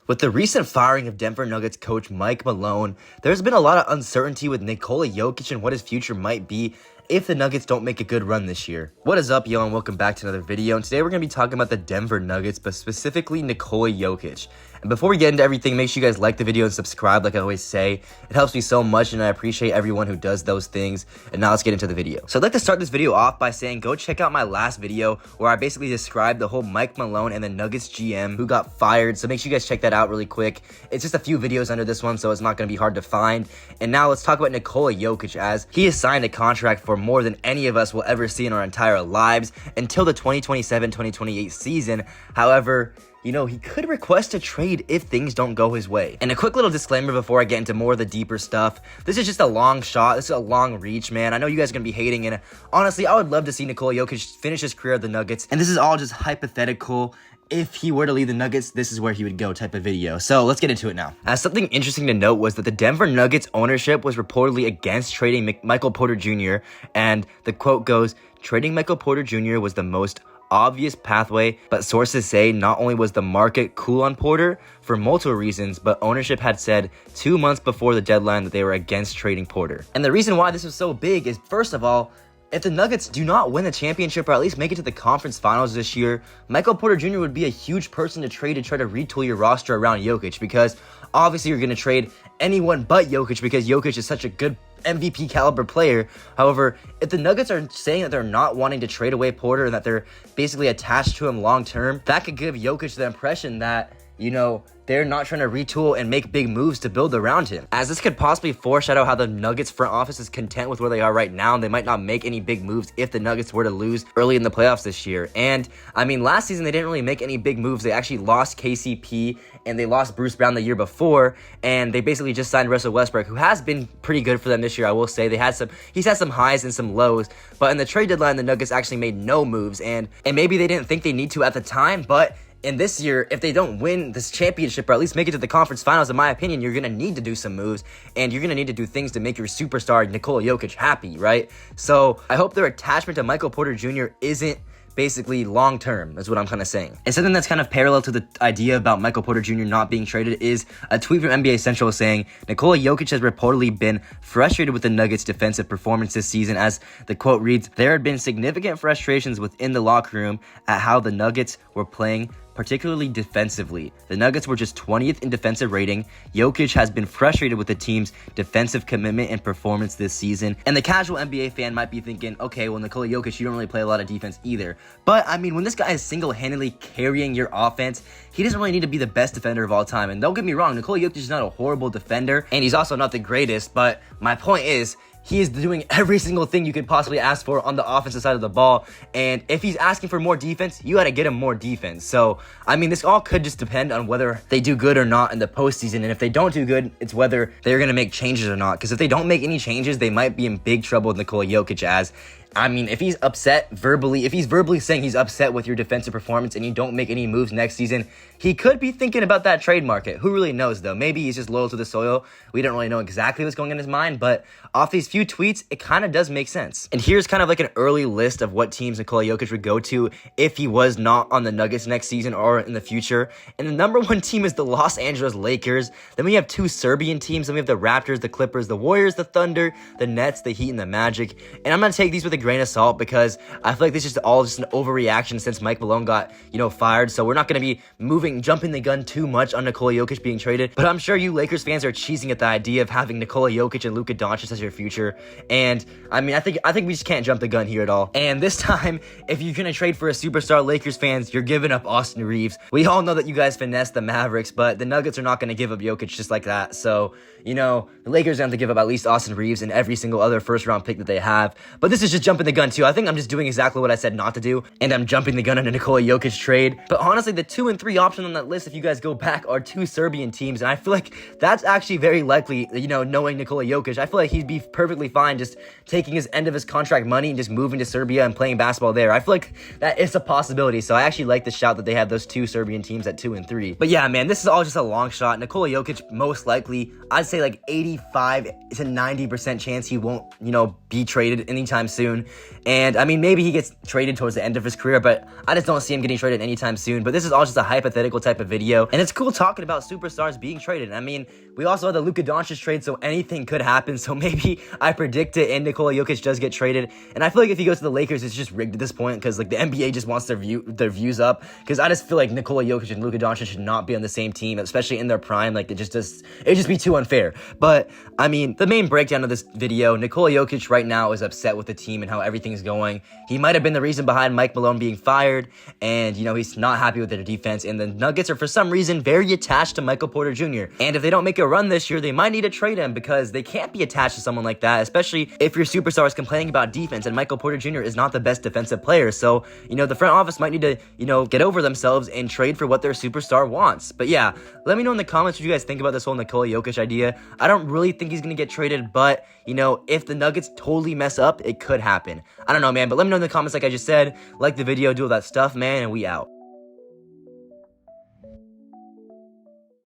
With the recent firing of Denver Nuggets coach Mike Malone, there's been a lot of uncertainty with Nikola Jokic and what his future might be if the Nuggets don't make a good run this year. What is up, y'all, and welcome back to another video. And today we're going to be talking about the Denver Nuggets, but specifically Nikola Jokic. And before we get into everything, make sure you guys like the video and subscribe like I always say. It helps me so much, and I appreciate everyone who does those things. And now let's get into the video. So I'd like to start this video off by saying go check out my last video where I basically described the whole Mike Malone and the Nuggets GM who got fired. So make sure you guys check that out really quick. It's just a few videos under this one, so it's not going to be hard to find. And now let's talk about Nikola Jokic, as he has signed a contract for more than any of us will ever see in our entire lives until the 2027-2028 season. However, you know, he could request a trade if things don't go his way. And a quick little disclaimer before I get into more of the deeper stuff. This is just a long shot. This is a long reach, man. I know you guys are going to be hating, and honestly, I would love to see Nikola Jokic finish his career at the Nuggets. And this is all just hypothetical. If he were to leave the Nuggets, this is where he would go type of video. So let's get into it now. As something interesting to note was that the Denver Nuggets ownership was reportedly against trading Michael Porter Jr. And the quote goes, "Trading Michael Porter Jr. was the most obvious pathway, but sources say not only was the market cool on Porter for multiple reasons, but ownership had said 2 months before the deadline that they were against trading Porter." And the reason why this was so big is, first of all, if the Nuggets do not win the championship or at least make it to the conference finals this year, Michael Porter Jr. would be a huge person to trade to try to retool your roster around Jokic, because obviously you're going to trade anyone but Jokic because Jokic is such a good MVP caliber player. However, if the Nuggets are saying that they're not wanting to trade away Porter and that they're basically attached to him long term, that could give Jokic the impression that, you know, they're not trying to retool and make big moves to build around him, as this could possibly foreshadow how the Nuggets front office is content with where they are right now, and they might not make any big moves if the Nuggets were to lose early in the playoffs this year. And I mean, last season they didn't really make any big moves. They actually lost KCP and they lost Bruce Brown the year before, and they basically just signed Russell Westbrook, who has been pretty good for them this year. I will say he's had some highs and some lows, but in the trade deadline the Nuggets actually made no moves, and maybe they didn't think they need to at the time, but in this year, if they don't win this championship or at least make it to the conference finals, in my opinion, you're going to need to do some moves, and you're going to need to do things to make your superstar Nikola Jokic happy, right? So I hope their attachment to Michael Porter Jr. isn't basically long-term, is what I'm kind of saying. And something that's kind of parallel to the idea about Michael Porter Jr. not being traded is a tweet from NBA Central saying, Nikola Jokic has reportedly been frustrated with the Nuggets' defensive performance this season, as the quote reads, "There had been significant frustrations within the locker room at how the Nuggets were playing, particularly defensively. The Nuggets were just 20th in defensive rating. Jokic has been frustrated with the team's defensive commitment and performance this season." And the casual NBA fan might be thinking, okay, well, Nikola Jokic, you don't really play a lot of defense either. But, I mean, when this guy is single-handedly carrying your offense, he doesn't really need to be the best defender of all time. And don't get me wrong, Nikola Jokic is not a horrible defender, and he's also not the greatest, but my point is, he is doing every single thing you could possibly ask for on the offensive side of the ball. And if he's asking for more defense, you got to get him more defense. So, I mean, this all could just depend on whether they do good or not in the postseason. And if they don't do good, it's whether they're going to make changes or not. Because if they don't make any changes, they might be in big trouble with Nikola Jokic, as I mean, if he's verbally saying he's upset with your defensive performance and you don't make any moves next season, he could be thinking about that trade market. Who really knows, though? Maybe he's just loyal to the soil. We don't really know exactly what's going on in his mind, but off these few tweets, it kind of does make sense. And here's kind of like an early list of what teams Nikola Jokic would go to if he was not on the Nuggets next season or in the future. And the number one team is the Los Angeles Lakers. Then we have two Serbian teams. Then we have the Raptors, the Clippers, the Warriors, the Thunder, the Nets, the Heat, and the Magic. And I'm going to take these with a grain of salt because I feel like this is just an overreaction since Mike Malone got, fired. So we're not going to be jumping the gun too much on Nikola Jokic being traded. But I'm sure you Lakers fans are cheesing at the idea of having Nikola Jokic and Luka Doncic as your future. And I mean, I think we just can't jump the gun here at all. And this time, if you're going to trade for a superstar, Lakers fans, you're giving up Austin Reeves. We all know that you guys finessed the Mavericks, but the Nuggets are not going to give up Jokic just like that. So, the Lakers have to give up at least Austin Reeves and every single other first-round pick that they have. But this is just jumping the gun too. I think I'm just doing exactly what I said not to do, and I'm jumping the gun on a Nikola Jokic trade. But honestly, the 2 and 3 option on that list, if you guys go back, are two Serbian teams, and I feel like that's actually very likely, knowing Nikola Jokic. I feel like he'd be perfectly fine just taking his end of his contract money and just moving to Serbia and playing basketball there. I feel like that is a possibility, so I actually like the shout that they have those two Serbian teams at 2 and 3. But yeah, man, this is all just a long shot. Nikola Jokic, most likely, I'd say like 85 to 90% chance he won't, be traded anytime soon. And I mean, maybe he gets traded towards the end of his career, but I just don't see him getting traded anytime soon. But this is all just a hypothetical hypothetical type of video, and it's cool talking about superstars being traded. I mean, we also had the Luka Doncic trade, so anything could happen. So maybe I predict it and Nikola Jokic does get traded. And I feel like if he goes to the Lakers, it's just rigged at this point because like the NBA just wants their views up. Because I just feel like Nikola Jokic and Luka Doncic should not be on the same team, especially in their prime. Like it'd just be too unfair. But I mean, the main breakdown of this video, Nikola Jokic right now is upset with the team and how everything's going. He might have been the reason behind Mike Malone being fired, and he's not happy with their defense. And the Nuggets are for some reason very attached to Michael Porter Jr. And if they don't make a run this year, they might need to trade him because they can't be attached to someone like that, especially if your superstar is complaining about defense and Michael Porter Jr. is not the best defensive player. So, the front office might need to, get over themselves and trade for what their superstar wants. But yeah, let me know in the comments what you guys think about this whole Nikola Jokic idea. I don't really think he's going to get traded, but, if the Nuggets totally mess up, it could happen. I don't know, man, but let me know in the comments like I just said. Like the video, do all that stuff, man, and we out.